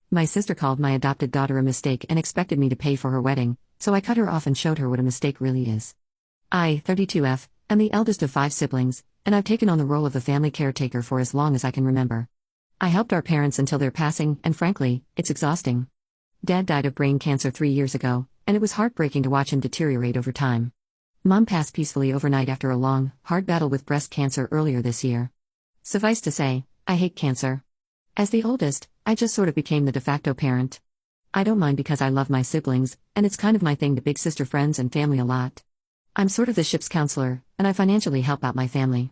My sister called my adopted daughter a mistake and expected me to pay for her wedding, so I cut her off and showed her what a mistake really is. I, 32F, am the eldest of 5 siblings, and I've taken on the role of the family caretaker for as long as I can remember. I helped our parents until their passing, and frankly, it's exhausting. Dad died of brain cancer 3 years ago, and it was heartbreaking to watch him deteriorate over time. Mom passed peacefully overnight after a long, hard battle with breast cancer earlier this year. Suffice to say, I hate cancer. As the oldest, I just sort of became the de facto parent. I don't mind because I love my siblings, and it's kind of my thing to big sister friends and family a lot. I'm sort of the ship's counselor, and I financially help out my family.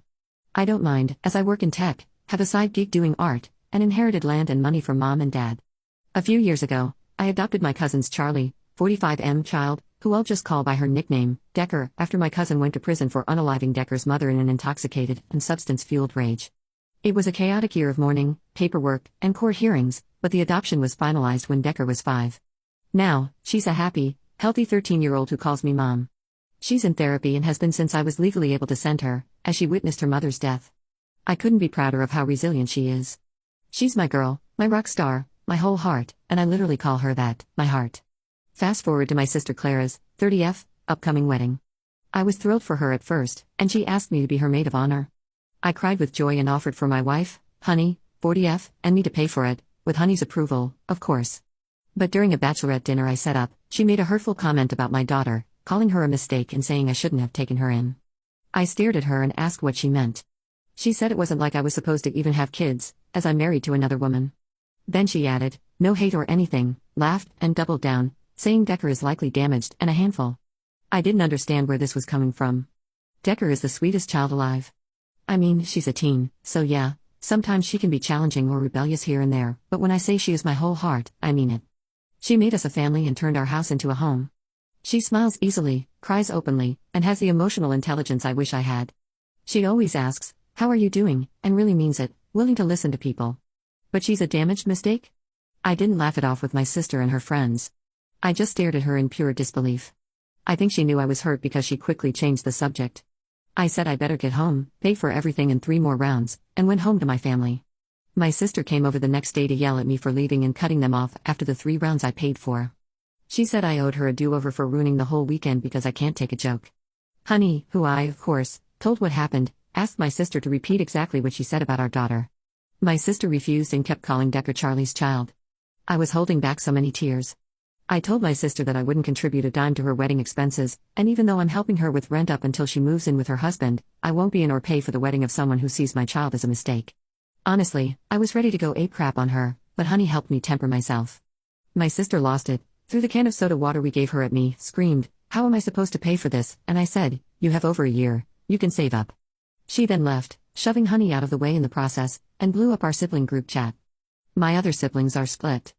I don't mind, as I work in tech, have a side gig doing art, and inherited land and money from mom and dad. A few years ago, I adopted my cousin's Charlie, 45M child, who I'll just call by her nickname, Decker, after my cousin went to prison for unaliving Decker's mother in an intoxicated and substance-fueled rage. It was a chaotic year of mourning, paperwork, and court hearings, but the adoption was finalized when Decker was 5. Now, she's a happy, healthy 13-year-old who calls me mom. She's in therapy and has been since I was legally able to send her, as she witnessed her mother's death. I couldn't be prouder of how resilient she is. She's my girl, my rock star, my whole heart, and I literally call her that, my heart. Fast forward to my sister Clara's, 30F, upcoming wedding. I was thrilled for her at first, and she asked me to be her maid of honor. I cried with joy and offered for my wife, Honey, 40F, and me to pay for it, with Honey's approval, of course. But during a bachelorette dinner I set up, she made a hurtful comment about my daughter, calling her a mistake and saying I shouldn't have taken her in. I stared at her and asked what she meant. She said it wasn't like I was supposed to even have kids, as I'm married to another woman. Then she added, no hate or anything, laughed, and doubled down, saying Decker is likely damaged and a handful. I didn't understand where this was coming from. Decker is the sweetest child alive. I mean, she's a teen, so yeah, sometimes she can be challenging or rebellious here and there, but when I say she is my whole heart, I mean it. She made us a family and turned our house into a home. She smiles easily, cries openly, and has the emotional intelligence I wish I had. She always asks, how are you doing, and really means it, willing to listen to people. But she's a damaged mistake? I didn't laugh it off with my sister and her friends. I just stared at her in pure disbelief. I think she knew I was hurt because she quickly changed the subject. I said I better get home, pay for everything in 3 more rounds, and went home to my family. My sister came over the next day to yell at me for leaving and cutting them off after the 3 rounds I paid for. She said I owed her a do-over for ruining the whole weekend because I can't take a joke. Honey, who I, of course, told what happened, asked my sister to repeat exactly what she said about our daughter. My sister refused and kept calling Decker Charlie's child. I was holding back so many tears. I told my sister that I wouldn't contribute a dime to her wedding expenses, and even though I'm helping her with rent up until she moves in with her husband, I won't be in or pay for the wedding of someone who sees my child as a mistake. Honestly, I was ready to go ape crap on her, but Honey helped me temper myself. My sister lost it, threw the can of soda water we gave her at me, screamed, how am I supposed to pay for this? And I said, you have over a year, you can save up. She then left, shoving Honey out of the way in the process, and blew up our sibling group chat. My other siblings are split.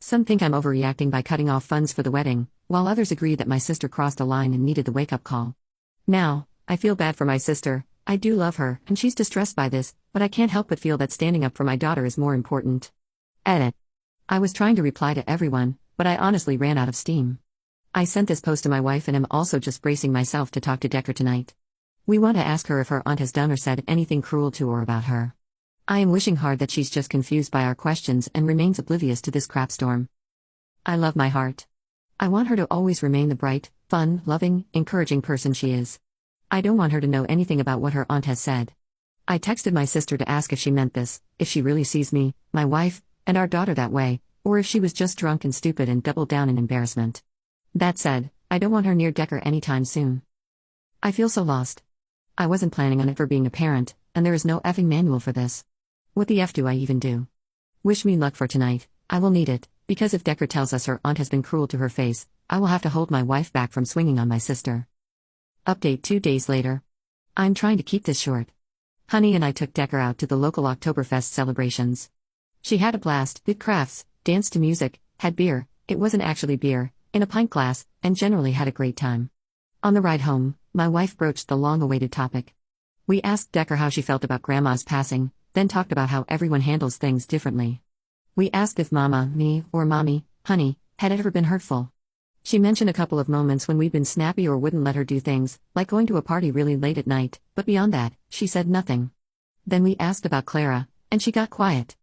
Some think I'm overreacting by cutting off funds for the wedding, while others agree that my sister crossed a line and needed the wake-up call. Now, I feel bad for my sister. I do love her, and she's distressed by this, but I can't help but feel that standing up for my daughter is more important. Edit. I was trying to reply to everyone, but I honestly ran out of steam. I sent this post to my wife and am also just bracing myself to talk to Decker tonight. We want to ask her if her aunt has done or said anything cruel to or about her. I am wishing hard that she's just confused by our questions and remains oblivious to this crapstorm. I love my heart. I want her to always remain the bright, fun, loving, encouraging person she is. I don't want her to know anything about what her aunt has said. I texted my sister to ask if she meant this, if she really sees me, my wife, and our daughter that way, or if she was just drunk and stupid and doubled down in embarrassment. That said, I don't want her near Decker anytime soon. I feel so lost. I wasn't planning on it for being a parent, and there is no effing manual for this. What the F do I even do? Wish me luck for tonight, I will need it, because if Decker tells us her aunt has been cruel to her face, I will have to hold my wife back from swinging on my sister. Update 2 days later. I'm trying to keep this short. Honey and I took Decker out to the local Oktoberfest celebrations. She had a blast, did crafts, danced to music, had beer, it wasn't actually beer, in a pint glass, and generally had a great time. On the ride home, my wife broached the long-awaited topic. We asked Decker how she felt about Grandma's passing, then talked about how everyone handles things differently. We asked if Mama, me, or Mommy, Honey, had ever been hurtful. She mentioned a couple of moments when we'd been snappy or wouldn't let her do things, like going to a party really late at night, but beyond that, she said nothing. Then we asked about Clara, and she got quiet.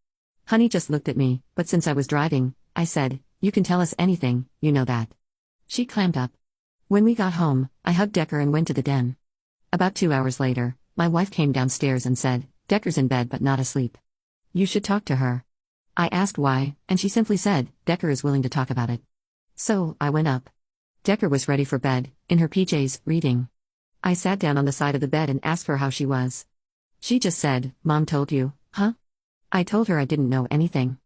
Honey just looked at me, but since I was driving, I said, "You can tell us anything, you know that." She clammed up. When we got home, I hugged Decker and went to the den. About 2 hours later, my wife came downstairs and said, "Decker's in bed but not asleep. You should talk to her." I asked why, and she simply said, "Decker is willing to talk about it." So, I went up. Decker was ready for bed, in her PJs, reading. I sat down on the side of the bed and asked her how she was. She just said, "Mom told you, huh?" I told her I didn't know anything.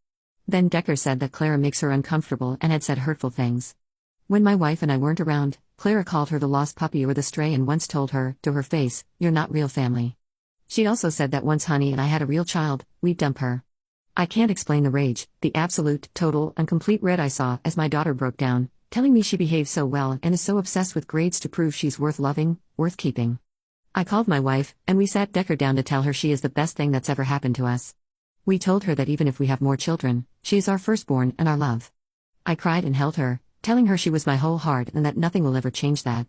Then Decker said that Clara makes her uncomfortable and had said hurtful things. When my wife and I weren't around, Clara called her the lost puppy or the stray and once told her, to her face, "You're not real family." She also said that once Honey and I had a real child, we'd dump her. I can't explain the rage, the absolute, total, and complete red I saw as my daughter broke down, telling me she behaves so well and is so obsessed with grades to prove she's worth loving, worth keeping. I called my wife, and we sat Decker down to tell her she is the best thing that's ever happened to us. We told her that even if we have more children, she is our firstborn and our love. I cried and held her, telling her she was my whole heart and that nothing will ever change that.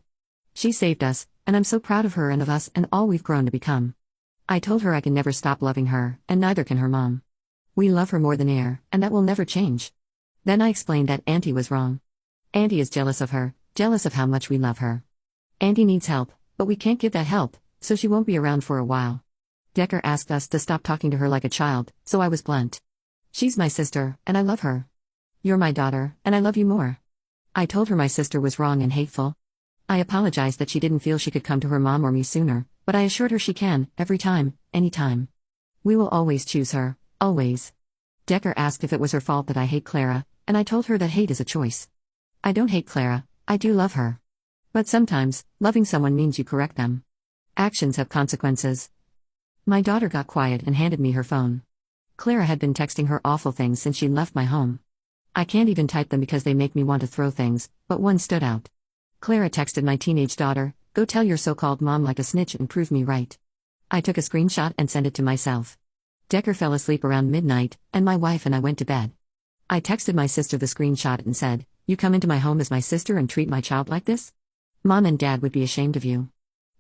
She saved us, and I'm so proud of her and of us and all we've grown to become. I told her I can never stop loving her, and neither can her mom. We love her more than air, and that will never change. Then I explained that Auntie was wrong. Auntie is jealous of her, jealous of how much we love her. Auntie needs help, but we can't give that help, so she won't be around for a while. Decker asked us to stop talking to her like a child, so I was blunt. She's my sister, and I love her. You're my daughter, and I love you more. I told her my sister was wrong and hateful. I apologized that she didn't feel she could come to her mom or me sooner, but I assured her she can, every time, anytime. We will always choose her, always. Decker asked if it was her fault that I hate Clara, and I told her that hate is a choice. I don't hate Clara, I do love her. But sometimes, loving someone means you correct them. Actions have consequences. My daughter got quiet and handed me her phone. Clara had been texting her awful things since she left my home. I can't even type them because they make me want to throw things, but one stood out. Clara texted my teenage daughter, "Go tell your so-called mom like a snitch and prove me right." I took a screenshot and sent it to myself. Decker fell asleep around midnight, and my wife and I went to bed. I texted my sister the screenshot and said, "You come into my home as my sister and treat my child like this? Mom and Dad would be ashamed of you.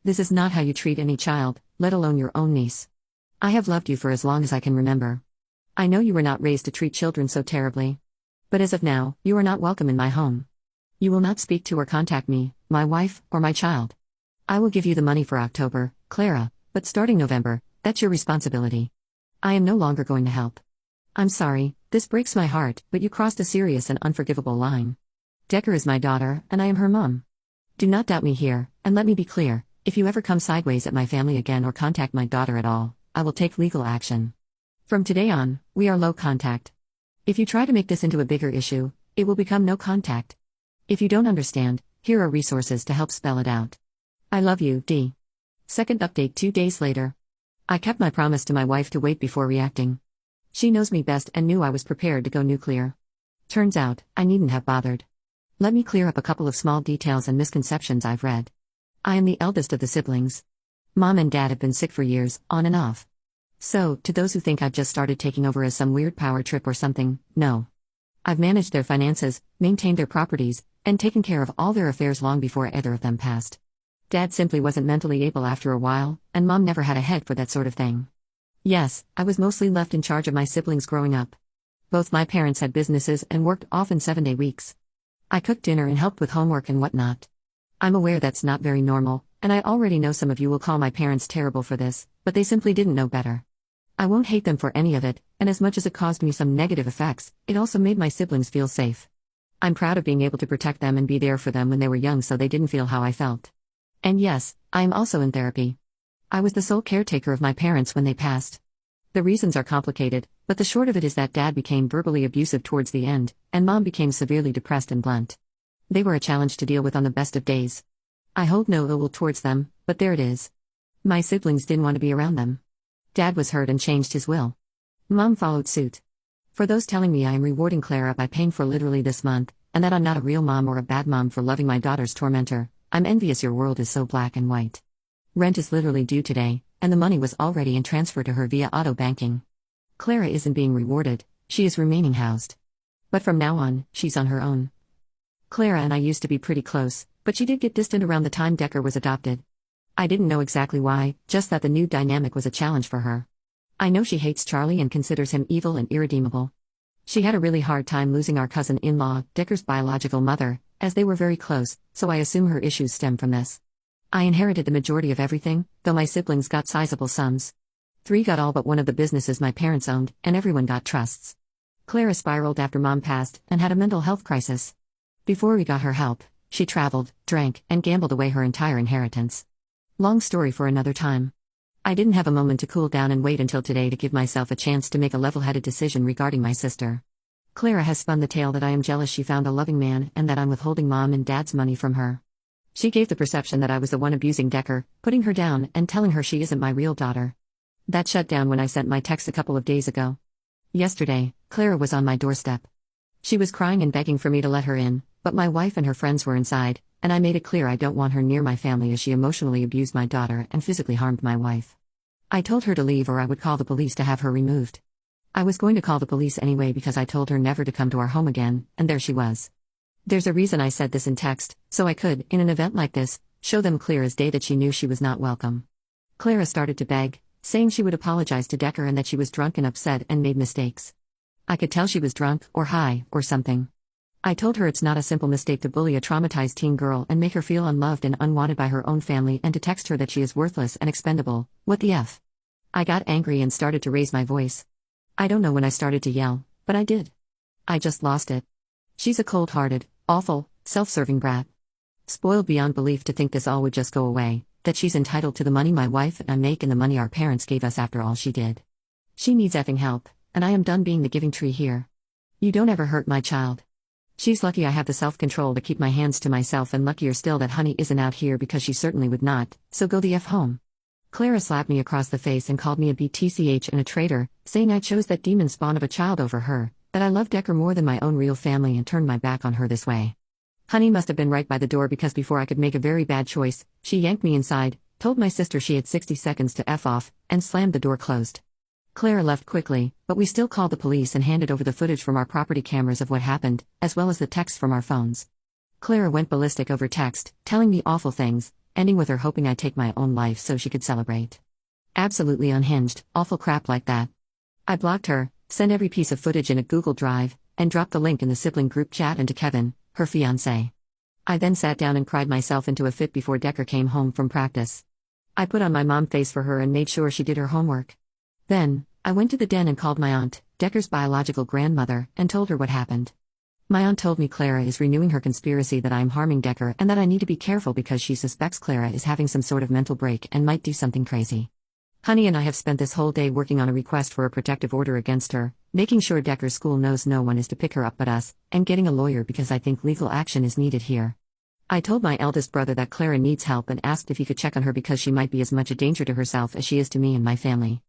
This is not how you treat any child, let alone your own niece. I have loved you for as long as I can remember. I know you were not raised to treat children so terribly. But as of now, you are not welcome in my home. You will not speak to or contact me, my wife, or my child. I will give you the money for October, Clara, but starting November, that's your responsibility. I am no longer going to help. I'm sorry, this breaks my heart, but you crossed a serious and unforgivable line. Decker is my daughter, and I am her mom. Do not doubt me here, and let me be clear, if you ever come sideways at my family again or contact my daughter at all, I will take legal action. From today on, we are low contact. If you try to make this into a bigger issue, it will become no contact. If you don't understand, here are resources to help spell it out. I love you, D." Second update 2 days later. I kept my promise to my wife to wait before reacting. She knows me best and knew I was prepared to go nuclear. Turns out, I needn't have bothered. Let me clear up a couple of small details and misconceptions I've read. I am the eldest of the siblings. Mom and Dad have been sick for years, on and off. So, to those who think I've just started taking over as some weird power trip or something, no. I've managed their finances, maintained their properties, and taken care of all their affairs long before either of them passed. Dad simply wasn't mentally able after a while, and Mom never had a head for that sort of thing. Yes, I was mostly left in charge of my siblings growing up. Both my parents had businesses and worked often 7-day weeks. I cooked dinner and helped with homework and whatnot. I'm aware that's not very normal, and I already know some of you will call my parents terrible for this, but they simply didn't know better. I won't hate them for any of it, and as much as it caused me some negative effects, it also made my siblings feel safe. I'm proud of being able to protect them and be there for them when they were young so they didn't feel how I felt. And yes, I am also in therapy. I was the sole caretaker of my parents when they passed. The reasons are complicated, but the short of it is that Dad became verbally abusive towards the end, and Mom became severely depressed and blunt. They were a challenge to deal with on the best of days. I hold no ill will towards them, but there it is. My siblings didn't want to be around them. Dad was hurt and changed his will. Mom followed suit. For those telling me I am rewarding Clara by paying for literally this month, and that I'm not a real mom or a bad mom for loving my daughter's tormentor, I'm envious. Your world is so black and white. Rent is literally due today, and the money was already in transfer to her via auto banking. Clara isn't being rewarded, she is remaining housed. But from now on, she's on her own. Clara and I used to be pretty close, but she did get distant around the time Decker was adopted. I didn't know exactly why, just that the new dynamic was a challenge for her. I know she hates Charlie and considers him evil and irredeemable. She had a really hard time losing our cousin-in-law, Decker's biological mother, as they were very close, so I assume her issues stem from this. I inherited the majority of everything, though my siblings got sizable sums. 3 got all but one of the businesses my parents owned, and everyone got trusts. Clara spiraled after Mom passed and had a mental health crisis. Before we got her help, she traveled, drank, and gambled away her entire inheritance. Long story for another time. I didn't have a moment to cool down and wait until today to give myself a chance to make a level-headed decision regarding my sister. Clara has spun the tale that I am jealous she found a loving man and that I'm withholding Mom and Dad's money from her. She gave the perception that I was the one abusing Decker, putting her down and telling her she isn't my real daughter. That shut down when I sent my text a couple of days ago. Yesterday, Clara was on my doorstep. She was crying and begging for me to let her in, but my wife and her friends were inside, and I made it clear I don't want her near my family as she emotionally abused my daughter and physically harmed my wife. I told her to leave or I would call the police to have her removed. I was going to call the police anyway because I told her never to come to our home again, and there she was. There's a reason I said this in text, so I could, in an event like this, show them clear as day that she knew she was not welcome. Clara started to beg, saying she would apologize to Decker and that she was drunk and upset and made mistakes. I could tell she was drunk, or high, or something. I told her it's not a simple mistake to bully a traumatized teen girl and make her feel unloved and unwanted by her own family and to text her that she is worthless and expendable. What the F? I got angry and started to raise my voice. I don't know when I started to yell, but I did. I just lost it. She's a cold-hearted, awful, self-serving brat. Spoiled beyond belief to think this all would just go away, that she's entitled to the money my wife and I make and the money our parents gave us after all she did. She needs effing help, and I am done being the giving tree here. You don't ever hurt my child. She's lucky I have the self-control to keep my hands to myself and luckier still that Honey isn't out here because she certainly would not, so go the F home. Clara slapped me across the face and called me a BTCH and a traitor, saying I chose that demon spawn of a child over her, that I love Decker more than my own real family and turned my back on her this way. Honey must have been right by the door because before I could make a very bad choice, she yanked me inside, told my sister she had 60 seconds to F off, and slammed the door closed. Clara left quickly, but we still called the police and handed over the footage from our property cameras of what happened, as well as the texts from our phones. Clara went ballistic over text, telling me awful things, ending with her hoping I'd take my own life so she could celebrate. Absolutely unhinged, awful crap like that. I blocked her, sent every piece of footage in a Google Drive, and dropped the link in the sibling group chat and to Kevin, her fiancé. I then sat down and cried myself into a fit before Decker came home from practice. I put on my mom face for her and made sure she did her homework. Then, I went to the den and called my aunt, Decker's biological grandmother, and told her what happened. My aunt told me Clara is renewing her conspiracy that I am harming Decker and that I need to be careful because she suspects Clara is having some sort of mental break and might do something crazy. Honey and I have spent this whole day working on a request for a protective order against her, making sure Decker's school knows no one is to pick her up but us, and getting a lawyer because I think legal action is needed here. I told my eldest brother that Clara needs help and asked if he could check on her because she might be as much a danger to herself as she is to me and my family.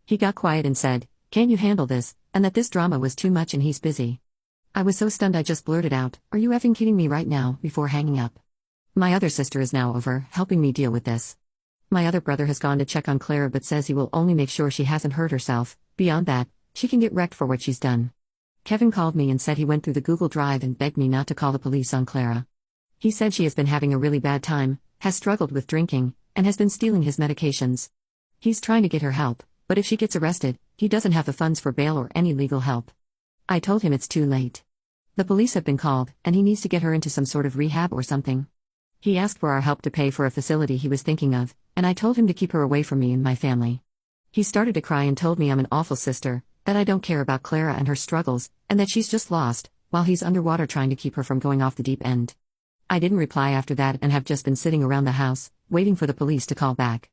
He got quiet and said, "Can't you handle this?" and that this drama was too much and he's busy. I was so stunned I just blurted out, "Are you effing kidding me right now?" before hanging up. My other sister is now over, helping me deal with this. My other brother has gone to check on Clara but says he will only make sure she hasn't hurt herself. Beyond that, she can get wrecked for what she's done. Kevin called me and said he went through the Google Drive and begged me not to call the police on Clara. He said she has been having a really bad time, has struggled with drinking, and has been stealing his medications. He's trying to get her help, but if she gets arrested, he doesn't have the funds for bail or any legal help. I told him it's too late. The police have been called, and he needs to get her into some sort of rehab or something. He asked for our help to pay for a facility he was thinking of, and I told him to keep her away from me and my family. He started to cry and told me I'm an awful sister, that I don't care about Clara and her struggles, and that she's just lost, while he's underwater trying to keep her from going off the deep end. I didn't reply after that and have just been sitting around the house, waiting for the police to call back.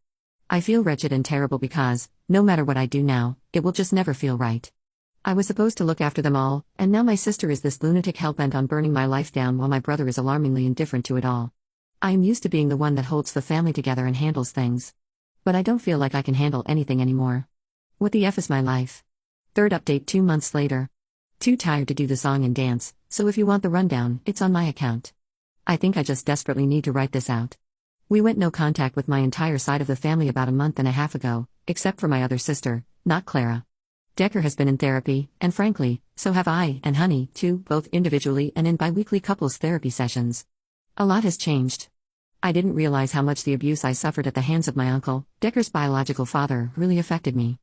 I feel wretched and terrible because, no matter what I do now, it will just never feel right. I was supposed to look after them all, and now my sister is this lunatic hellbent on burning my life down while my brother is alarmingly indifferent to it all. I am used to being the one that holds the family together and handles things. But I don't feel like I can handle anything anymore. What the F is my life? Third update 2 months later. Too tired to do the song and dance, so if you want the rundown, it's on my account. I think I just desperately need to write this out. We went no contact with my entire side of the family about a month and a half ago, except for my other sister, not Clara. Decker has been in therapy, and frankly, so have I and Honey, too, both individually and in bi-weekly couples therapy sessions. A lot has changed. I didn't realize how much the abuse I suffered at the hands of my uncle, Decker's biological father, really affected me.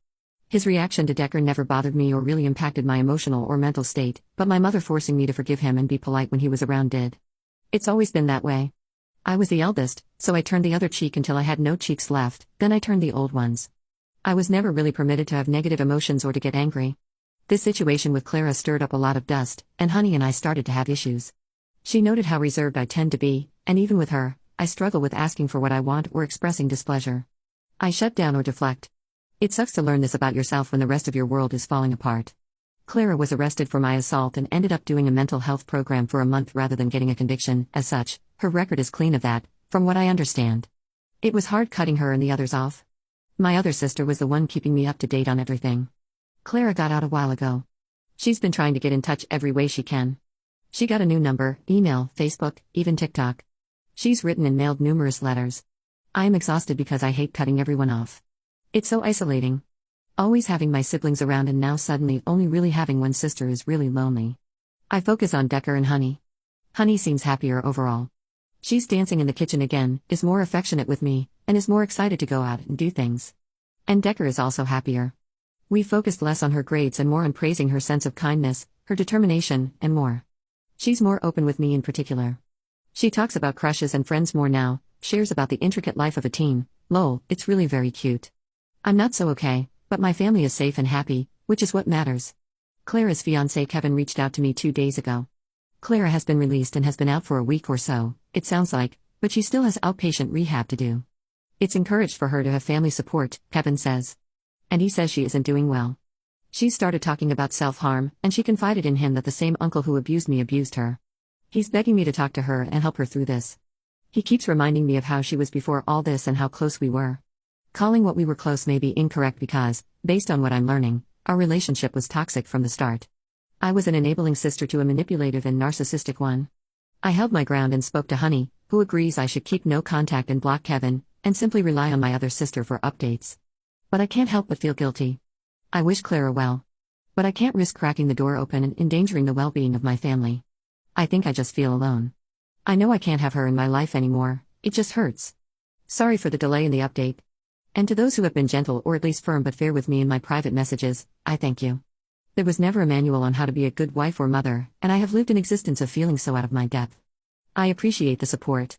His reaction to Decker never bothered me or really impacted my emotional or mental state, but my mother forcing me to forgive him and be polite when he was around did. It's always been that way. I was the eldest, so I turned the other cheek until I had no cheeks left, then I turned the old ones. I was never really permitted to have negative emotions or to get angry. This situation with Clara stirred up a lot of dust, and Honey and I started to have issues. She noted how reserved I tend to be, and even with her, I struggle with asking for what I want or expressing displeasure. I shut down or deflect. It sucks to learn this about yourself when the rest of your world is falling apart. Clara was arrested for my assault and ended up doing a mental health program for a month rather than getting a conviction. As such, her record is clean of that, from what I understand. It was hard cutting her and the others off. My other sister was the one keeping me up to date on everything. Clara got out a while ago. She's been trying to get in touch every way she can. She got a new number, email, Facebook, even TikTok. She's written and mailed numerous letters. I am exhausted because I hate cutting everyone off. It's so isolating. Always having my siblings around and now suddenly only really having one sister is really lonely. I focus on Decker and Honey. Honey seems happier overall. She's dancing in the kitchen again, is more affectionate with me, and is more excited to go out and do things. And Decker is also happier. We focused less on her grades and more on praising her sense of kindness, her determination, and more. She's more open with me in particular. She talks about crushes and friends more now, shares about the intricate life of a teen. Lol, it's really very cute. I'm not so okay, but my family is safe and happy, which is what matters. Clara's fiancé Kevin reached out to me 2 days ago. Clara has been released and has been out for a week or so, it sounds like, but she still has outpatient rehab to do. It's encouraged for her to have family support, Kevin says. And he says she isn't doing well. She started talking about self-harm, and she confided in him that the same uncle who abused me abused her. He's begging me to talk to her and help her through this. He keeps reminding me of how she was before all this and how close we were. Calling what we were close may be incorrect because, based on what I'm learning, our relationship was toxic from the start. I was an enabling sister to a manipulative and narcissistic one. I held my ground and spoke to Honey, who agrees I should keep no contact and block Kevin, and simply rely on my other sister for updates. But I can't help but feel guilty. I wish Clara well. But I can't risk cracking the door open and endangering the well-being of my family. I think I just feel alone. I know I can't have her in my life anymore, it just hurts. Sorry for the delay in the update. And to those who have been gentle or at least firm but fair with me in my private messages, I thank you. There was never a manual on how to be a good wife or mother, and I have lived an existence of feeling so out of my depth. I appreciate the support.